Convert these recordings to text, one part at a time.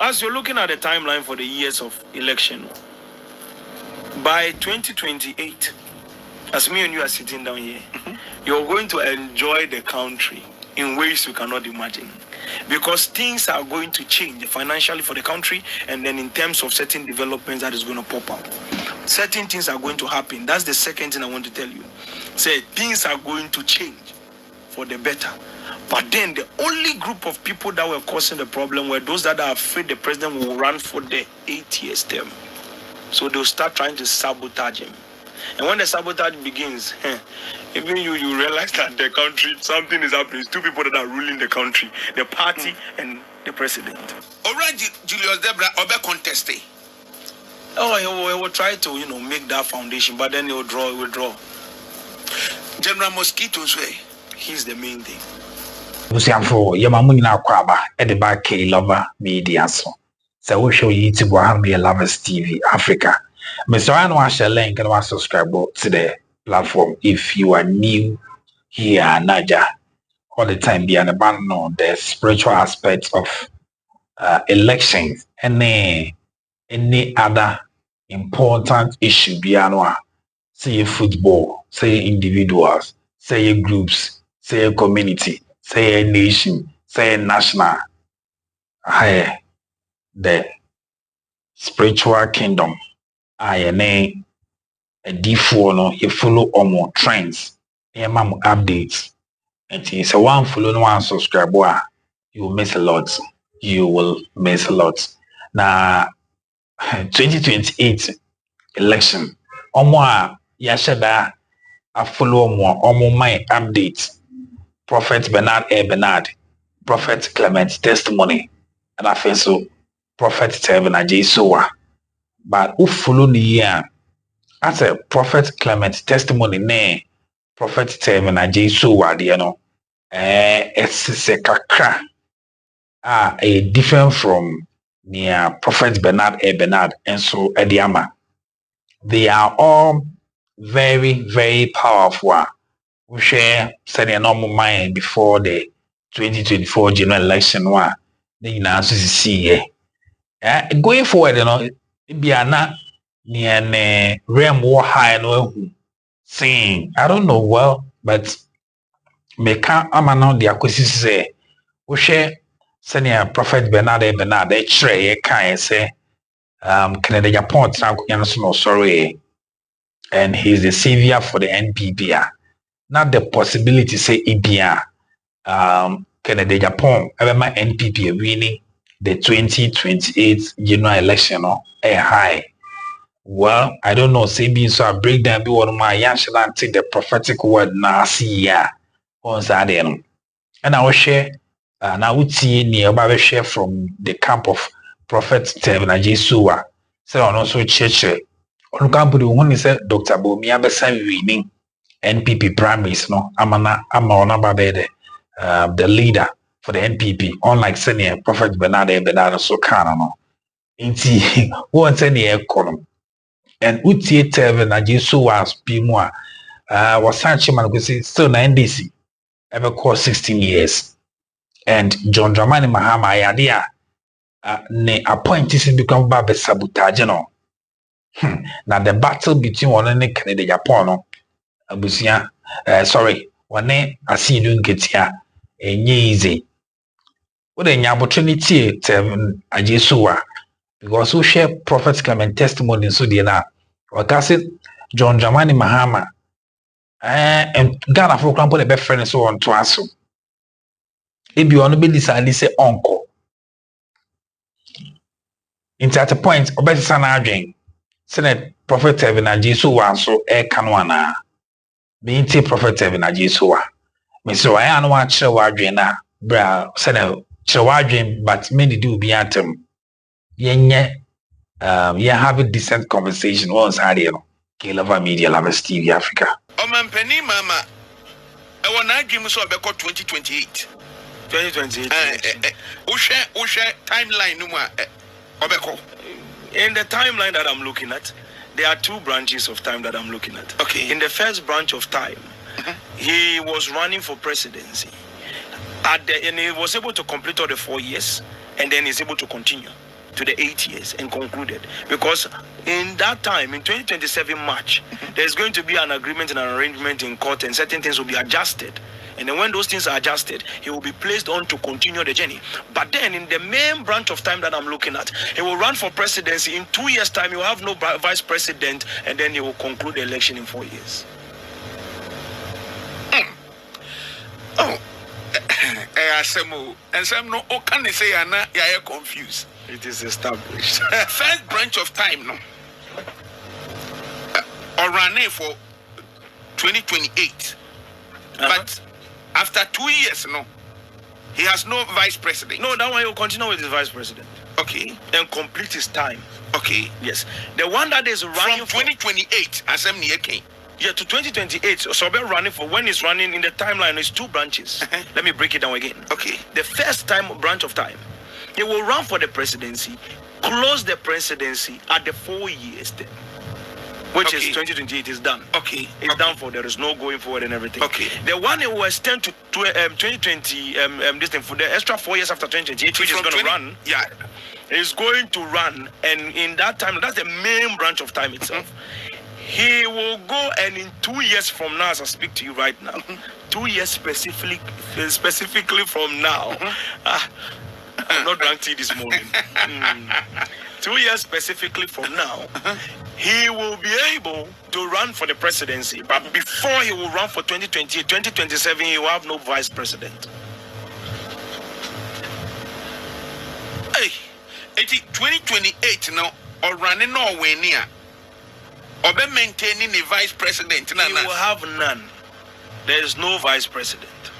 as you're looking at the timeline for the years of election, by 2028, as me and you are sitting down here, you're going to enjoy the country in ways you cannot imagine. Because things are going to change financially for the country, and then in terms of certain developments that is going to pop up. Certain things are going to happen. That's the second thing I want to tell you. Say things are going to change for the better. But then the only group of people that were causing the problem were those that are afraid the president will run for the 8 years term. So they'll start trying to sabotage him. And when the sabotage begins, even you realize that the country, something is happening. It's two people that are ruling the country, the party and the president. Already, Julius Debra, Obe contested. Oh, he will try to, make that foundation, but then he will withdraw. General Mosquito's way. He's the main thing. Musiamfo, Yamamuna Kwaba, Ediba K Lover Media. So we show you to Bawumia Lovers TV Africa. Mr. Anwar shall link and subscribe to the platform if you are new here, Naja. All the time be an abandon the spiritual aspects of elections and any other important issue beyond say football, say individuals, say groups, say a community, say a nation, say a national. The spiritual kingdom. I a D4 no you follow more trends, updates. And it's a one follow no one subscribe, you will miss a lot. You will miss a lot. Now 2028 election. Yashada I follow more my updates. Prophet Bernard, Prophet Clement's testimony, and I feel so. Prophet Telvin Adjei Sowah. But who follow the year as a Prophet Clement testimony, Prophet Telvin Adjei Sowah, it's a kakra, a different from near Prophet Bernard, and so Ediama. They are all very, very powerful. We share setting a normal mind before the 2024 general election. They now see going forward, it be a near realm war high no saying I don't know well, but me can't amano the acquisition say we share senior Prophet Bernard they tray can say Canada Agyapong no sorry, and he's the savior for the NPP. Not the possibility say Ibia Canada Agyapong ever my NPP winning the 2028 general election high. Well, I don't know. Say being so I break down be one of my young and take the prophetic word now see on Saturday. And I will share now we see nearby share from the camp of Prophet Telvin Adjei Sowah. So on also church on camp the one is Dr. Bawumia besan winning NPP primaries I'm on about the leader for the NPP, unlike senior Prophet Bernard so can inti one senior economy and utie Telvin Adjei Sowah be more was such a man go say still na NDC ever call 16 years and John Dramani Mahama idea ne appointees become babe sabotage now the battle between one and Canada Agyapong abusia sorry one Asiedu Nketia easy. What an opportunity Telvin Adjei Sowah because we share Prophet Clement testimony so dear now. Or John Dramani Mahama and Ghana for example the best friend so on to us. If you want to be decided say uncle. Into at a point obey son Adjei Senate Prophet Telvin Adjei Sowah so canwana. Being Prophet Telvin Adjei Sowah. Mr. I don't want to Adjei na bra Senate Adjei but many do be at him. Have a decent conversation once I K-Lover Media Lovers TV Africa. Man penny mama. I want to dream so about 2028. 2028. Usha timeline Obeko. In the timeline that I'm looking at, there are two branches of time that I'm looking at. Okay. In the first branch of time, he was running for presidency. And he was able to complete all the 4 years, and then he's able to continue. to the 8 years and concluded. Because in that time, in 2027 March, there's going to be an agreement and an arrangement in court, and certain things will be adjusted. And then when those things are adjusted, he will be placed on to continue the journey. But then in the main branch of time that I'm looking at, he will run for presidency. In 2 years' time, he will have no vice president, and then he will conclude the election in 4 years. Oh, and some no, can they say, Anna, you are confused. It is established. First branch of time, no, or run for 2028. But after 2 years, no, he has no vice president. No, that one he will continue with his vice president. Okay. And complete his time. Okay. Yes. The one that is running from 2028, as I'm near King. Yeah, to 2028. So we're running for when he's running in the timeline is 2 branches. Let me break it down again. Okay. The first time branch of time, he will run for the presidency, close the presidency at the 4 years term, which is 2028 is done. Okay. It's done for. There is no going forward and everything. Okay. The one he will extend to 2020, this thing for the extra 4 years after 2028, which is going to run. Yeah. Is going to run, and in that time, that's the main branch of time itself. He will go, and in 2 years from now, as I speak to you right now, 2 years specifically from now, I'm not drunk tea this morning. 2 years specifically from now, he will be able to run for the presidency. But before he will run for 2028, 2027, he will have no vice president. Hey, 2028 now, or running nowhere near. Or be maintaining the vice president. He will have none. There is no vice president.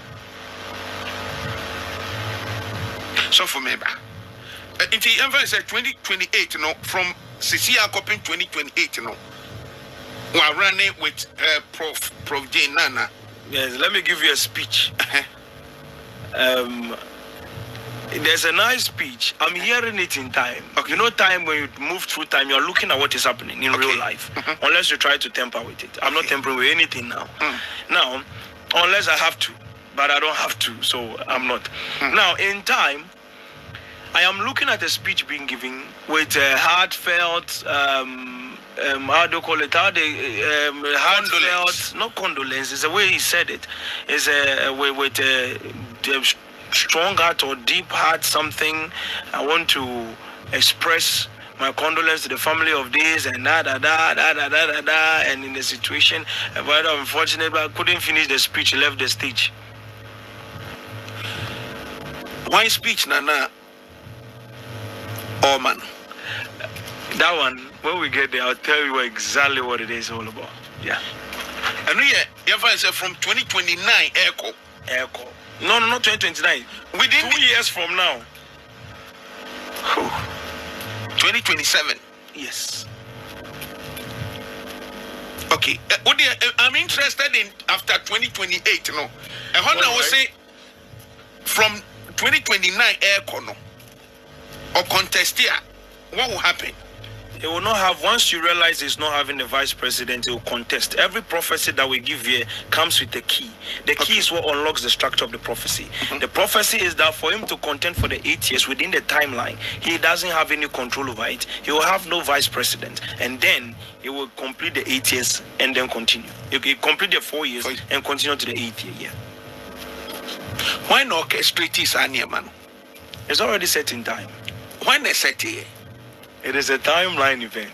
So for me, in the emphasis 2028, from Cecilia Coping 2028, we are running with Prof. J. Nana. Yes, let me give you a speech. There's a nice speech. I'm hearing it in time. Okay. You know, time when you move through time, you're looking at what is happening in real life. Unless you try to tamper with it. I'm not tampering with anything now. Now, unless I have to, but I don't have to, so I'm not. Now, in time, I am looking at a speech being given with heartfelt, how do you call it? Heartfelt, not condolence. It's the way he said it. It's with strong heart or deep heart, something. I want to express my condolence to the family of this and and in the situation. But unfortunately, I couldn't finish the speech. Left the stage. Why speech, Nana? Oh man, that one. When we get there, I'll tell you exactly what it is all about. Yeah. And you from 2029, Echo. No, not 2029. Within 2 years from now. 2027. Yes. Okay. I'm interested in after 2028, no. And what I will say from 2029 or contest here, what will happen? He will not have, once you realize he's not having the vice president, he will contest. Every prophecy that we give here comes with a key. The key is what unlocks the structure of the prophecy. The prophecy is that for him to contend for the 8 years within the timeline, he doesn't have any control over it. He will have no vice president. And then he will complete the 8 years and then continue. He will complete the 4 years and continue to the 8th year. Why not orchestrate this, man? It's already set in time. Why not set it? It is a timeline event.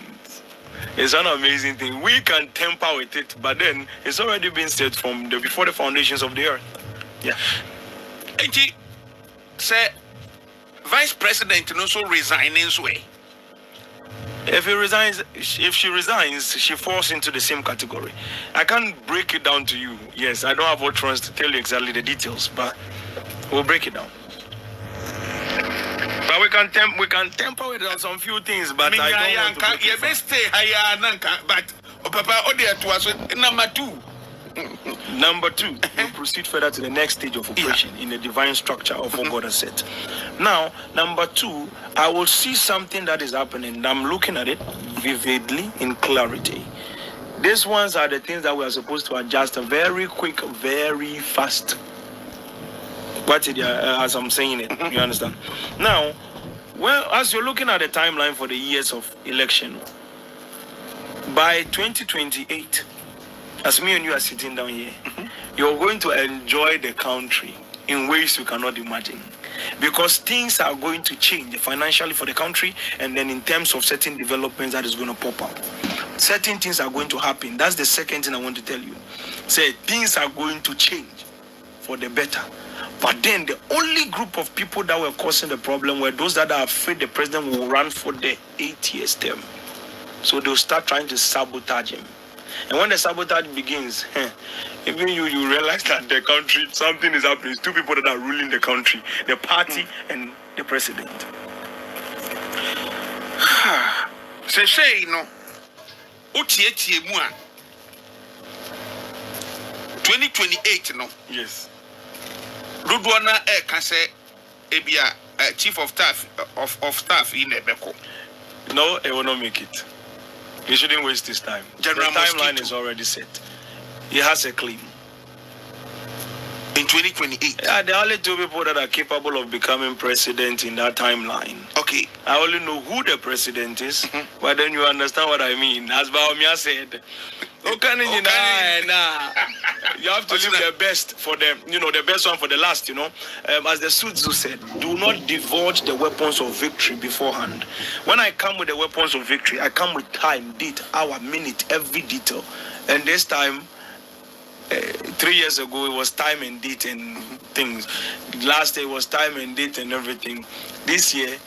It's an amazing thing. We can tamper with it, but then it's already been set from before the foundations of the earth. Yeah. Adjei, say, vice president also resigning way. If she resigns, she falls into the same category. I can't break it down to you. Yes, I don't have utterance to tell you exactly the details, but we'll break it down. But we can temper with on some few things, but I don't want to Number two, we proceed further to the next stage of operation in the divine structure of what God has said. Now, number two, I will see something that is happening. I'm looking at it vividly in clarity. These ones are the things that we are supposed to adjust very quick, very fast. As I'm saying it, you understand? Now, Well, as you're looking at the timeline for the years of election, by 2028, as me and you are sitting down here, you're going to enjoy the country in ways you cannot imagine. Because things are going to change financially for the country, and then in terms of certain developments that is going to pop up. Certain things are going to happen. That's the second thing I want to tell you. Say things are going to change for the better. But then the only group of people that were causing the problem were those that are afraid the president will run for the 8 years term. So they'll start trying to sabotage him. And when the sabotage begins, even you realize that the country, something is happening. It's two people that are ruling the country, the party and the president. Say, no. Utie mua. 2028, no. Yes. Rudwana can say, Ebia, chief of staff in Ebeko. No, it will not make it. He shouldn't waste his time. General the timeline is already set. He has a claim. In 2028? Yeah, there are only two people that are capable of becoming president in that timeline. Okay. I only know who the president is, but then you understand what I mean. As Bawumia said, you have to leave the best for them, the best one for the last, As the Sudzu said, do not divulge the weapons of victory beforehand. When I come with the weapons of victory, I come with time, date, hour, minute, every detail. And this time, 3 years ago, it was time and date and things. Last year, it was time and date and everything. This year,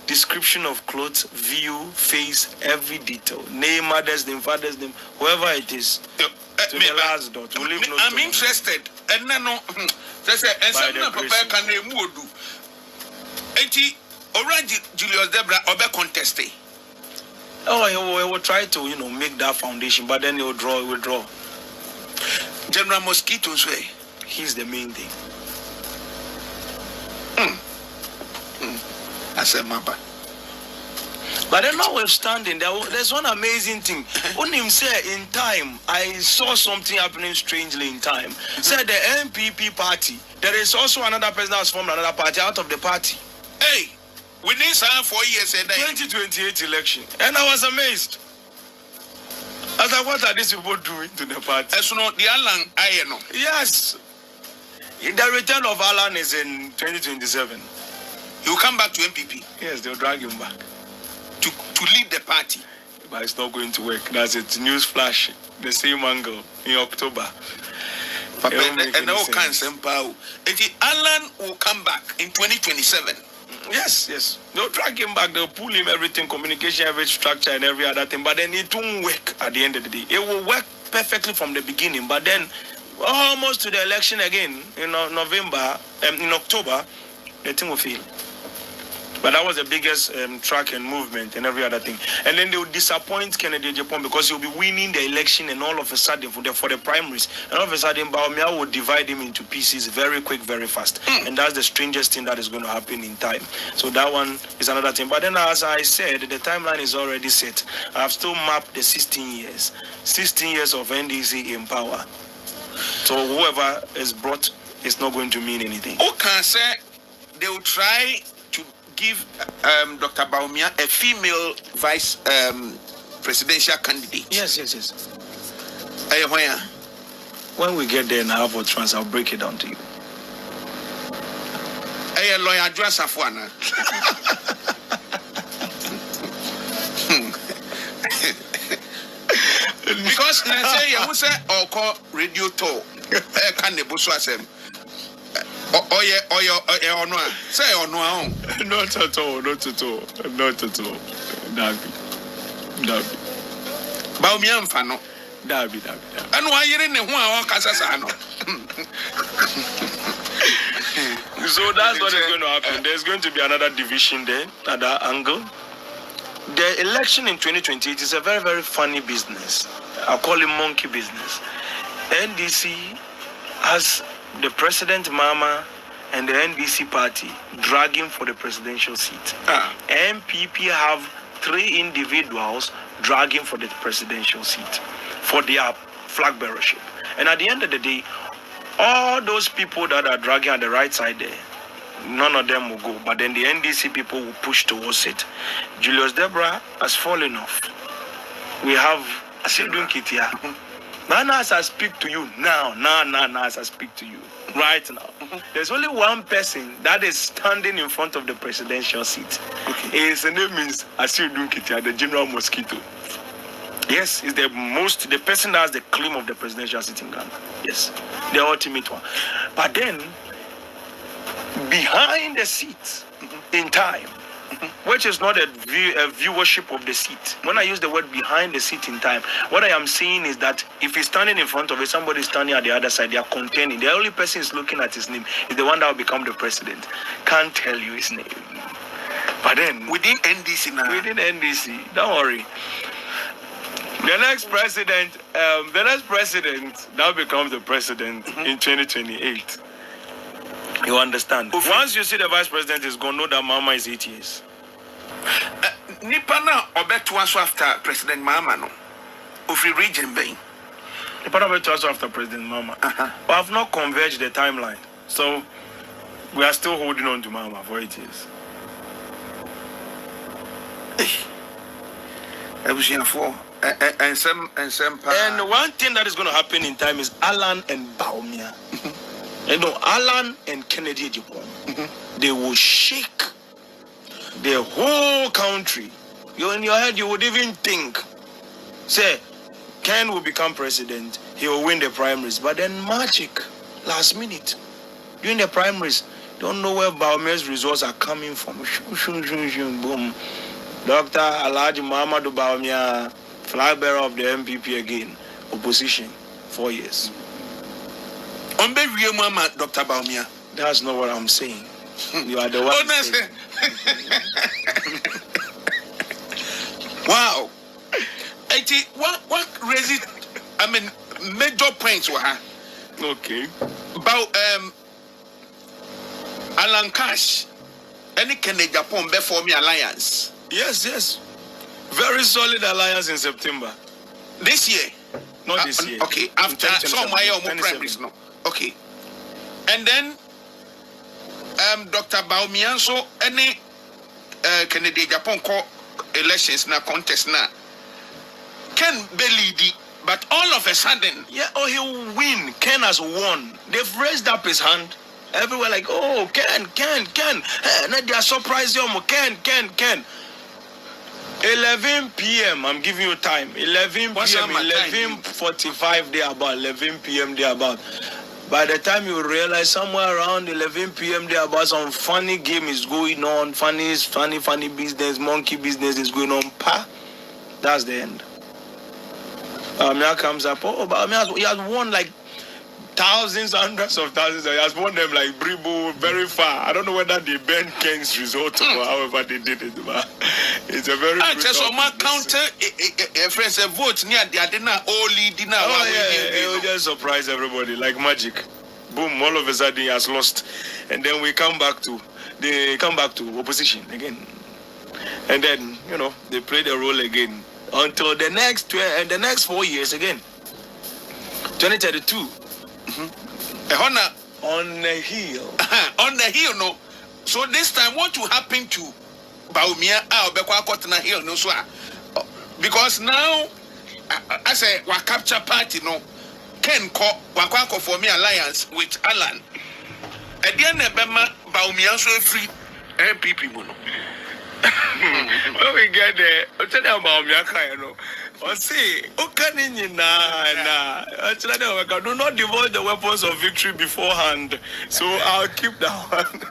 description of clothes, view, face, every detail. Name, mother's name, father's name, whoever it is. To the last dot. We'll leave no I'm interested. And no, and some prepare can they move do. Eti, Orange Julius Debra Obe contest. Oh, he will try to, make that foundation, but then he will withdraw. General Mosquito's way. He's the main thing. I said, Mamba. But then notwithstanding, there's one amazing thing. On him say in time, I saw something happening strangely in time. Said the MPP party, there is also another person that has formed another party out of the party. Hey, within 4 years, 2028 election. And I was amazed. I was like, what are these people doing to the party? As no, the Alan, I know. Yes. The return of Alan is in 2027. He will come back to MPP. Yes, they'll drag him back. To lead the party. But it's not going to work. That's it. News flash. The same angle in October. Papa, and now can Sempao. Alan will come back in 2027. Yes. They'll drag him back. They'll pull him everything, communication, every structure, and every other thing. But then it won't work at the end of the day. It will work perfectly from the beginning. But then, almost to the election again, in October, the thing will fail. But that was the biggest track and movement and every other thing. And then they would disappoint Kennedy Agyapong because he'll be winning the election, and all of a sudden for the primaries, and all of a sudden Bawumia would divide him into pieces very quick, very fast. And that's the strangest thing that is going to happen in time. So that one is another thing. But then, as I said, the timeline is already set. I've still mapped the 16 years. 16 years of NDC in power. So whoever is brought is not going to mean anything. Okay, sir, they will try to give Dr. Bawumia a female vice presidential candidate. Yes. Where? When we get there and have a chance, I'll break it down to you. Lawyer Adjei Safuana. Because I say you say or call radio talk. Can the boss asem? Oh no. Say oh no. Not at all. Dabi. Bawumia mfano. Dabi. And why you in the one kasa no? So that's what is going to happen. There's going to be another division there at that angle. The election in 2028 is a very, very funny business. I call it monkey business. NDC has the President Mahama and the NDC party dragging for the presidential seat. MPP have 3 individuals dragging for the presidential seat for their flag bearership. And at the end of the day, all those people that are dragging at the right side there, none of them will go. But then the NDC people will push towards it. Julius Deborah has fallen off. We have Asiedu Nketia. Now as I speak to you, now as I speak to you, right now, there's only one person that is standing in front of the presidential seat. His name is Asiedu Nketia, the General Mosquito. Yes, is the person that has the claim of the presidential seat in Ghana. Yes, the ultimate one. But then, behind the seat, in time, which is not a viewership of the seat. When I use the word behind the seat in time, what I am saying is that if he's standing in front of it, somebody is standing at the other side, they are contending. The only person is looking at his name is the one that will become the president. Can't tell you his name. But then, within NDC now. Within NDC, don't worry. The next president that becomes the president in 2028. You understand? Once you see the vice president is gone, know that Mahama is 8 years. Nipa na obeto aso after President Mahama no. Ofri region ben. Nipa na obeto aso after President Mahama. But I've not converged the timeline. So we are still holding on to Mahama for 8 years. And one thing that is going to happen in time is Alan and Bawumia. Alan and Kennedy Agyapong, they will shake the whole country. You in your head, you would even think, say, Ken will become president, he will win the primaries, but then magic, last minute, during the primaries, don't know where Bawumia's results are coming from. Boom. Dr. Alhaji Muhammadu Bawumia, flag bearer of the MPP again, opposition, 4 years. Dr. Bawumia. That's not what I'm saying. You are the one. Wow. What raises? I mean, major points were. Okay. About Alan Cash. Any Agyapong before me alliance. Yes. Very solid alliance in September. This year. Not this year. Okay. After some primaries no. Okay. And then Dr. Bawumia so any Kennedy Agyapong call elections na contest na Ken lead, but all of a sudden he'll win. Ken has won. They've raised up his hand. Everywhere like, oh, Ken. They are surprised. Ken. 11 p.m. I'm giving you time. 11 p.m. 11:45 there about 11 p.m. there about. By the time you realize somewhere around 11 p.m. there about some funny game is going on, funny business, monkey business is going on. That's the end. Bawumia comes up. He has won like thousands, hundreds of thousands. He has won them like Bribo very far. I don't know whether they banned Ken's result or however they did it, but it's a very just on my counter friends a vote near the Adena all leading now. It will just surprise everybody like magic. Boom, all of a sudden he has lost. And then they come back to opposition again. And then, they play the role again. Until the next 4 years again. 2032. On the hill. On the hill, no. So this time, what will happen to Bawumia? Na hill, no, so because now, I say, we capture party, no. Ken ko for me alliance with Alan. At the end of Bawumia so free MPP, no. When we get there, I'll tell you about Bawumia, I see, do not divulge the weapons of victory beforehand. So I'll keep that one.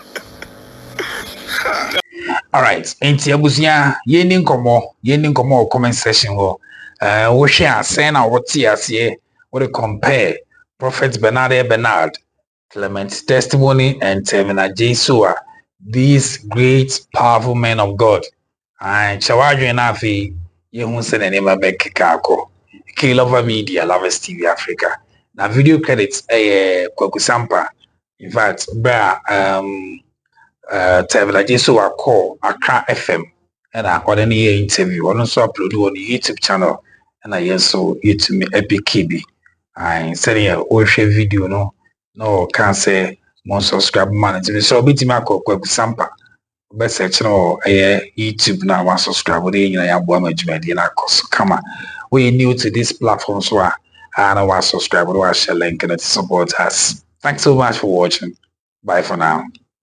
All right. Enti abusia yeni nkomo comment section wo. Wo hwe asen na wo tie ase wo compare Prophet Bernard Clement's testimony and Telvin Adjei Sowah, these great powerful men of God. And chawadwe na afi yehun se na nema bekeka akọ. K-Lover Media, Lovers TV Africa. Now video credits Kwaku Sampa. In fact, Telvin Adjei Sowah call Accra FM and I got any interview. I also upload on the YouTube channel and I also YouTube Epic KB. I said here, share video no can say Mo subscribe man nti so obi timi akọ sampa be search no YouTube na wa subscribe we nyina ya boa ma dwumadi na akọ kama we new to this platform so na wa subscribe wa share link and support us. Thanks so much for watching. Bye for now.